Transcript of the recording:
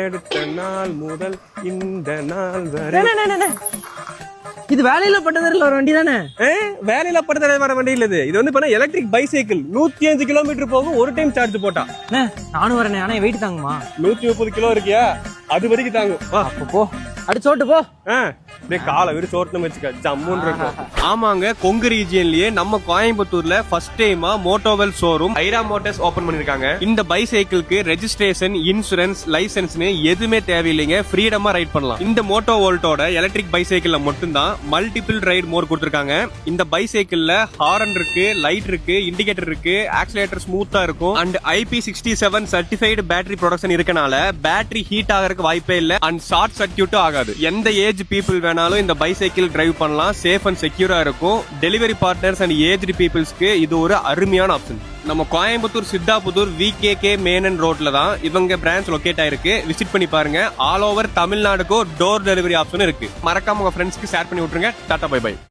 எடுத்த நாள் முதல் இந்த நாள் வரை. இது வேலையில பட்டதில் ஒரு வண்டி தானே? வேலையில படுத்த வர வண்டி இல்ல இது வந்து எலக்ட்ரிக் பைசைக்கிள். 105 கிலோமீட்டர் போகும் ஒரு டைம் சார்ஜ் போட்டா. நானும் வரேன். ஆனா வெயிட் தாங்குமா? 130 கிலோ இருக்கியா, அது வரைக்கும் தாங்கும். அப்போ போ, அடிச்சோட்டு போ. காலை விட சோட்டணும் வச்சுக்க, ஜம்முன்னு இருக்கும். ஆமாங்க, கொங்கு ரீஜியன்லயே நம்ம கோயம்புத்தூர்ல ஃபர்ஸ்ட் டைமா மோட்டோவெல் ஷோரூம் ஐரா மோட்டார்ஸ் ஓபன் பண்ணிருக்காங்க. இந்த பைசைக்கிளுக்கு ரெஜிஸ்ட்ரேஷன், இன்சூரன்ஸ், லைசன்ஸ்னு எதுவுமே தேவையில்லைங்க, ஃப்ரீடமா ரைட் பண்ணலாம். இந்த மோட்டோ வோல்ட்டோட எலக்ட்ரிக் பைசைக்கிள்ல மட்டும்தான் மல்டிபிள் ரைட் மோட் கொடுத்திருக்காங்க. இந்த பைசைக்கிள்ல ஹாரன் இருக்கு, லைட் இருக்கு, இண்டிகேட்டர் இருக்கு, ஆக்சிலேட்டர் ஸ்மூத்தா இருக்கும் and IP67 certified battery production இருக்கனால பேட்டரி ஹீட் ஆகிறதுக்கு வாய்ப்பே இல்ல அண்ட் ஷார்ட் சர்க்யூட்டும் ஆகாது. எந்த ஏஜ் பீப்புள் வேணாலும் இந்த பைசைக்கிள் டிரைவ் பண்ணலாம், சேஃப் அண்ட் செக்யூரா இருக்கும். டெலிவரி பார்ட்னர்ஸ் அண்ட் ஏஜ்டு பீப்புள்ஸ்க்கு இது ஒரு அருமையான ஆப்ஷன். நம்ம கோயம்புத்தூர் சித்தாபுத்தூர் VKK மேனன் ரோட்ல தான் இவங்க பிரான்ச் லொகேட் ஆயிருக்கு. விசிட் பண்ணி பாருங்க. ஆல் ஓவர் தமிழ்நாடுக்கும் டோர் டெலிவரி ஆப்ஷன் இருக்கு. மறக்காம உங்க ஃப்ரெண்ட்ஸ்க்கு ஷேர் பண்ணி விட்டுருங்க. Tata bye by.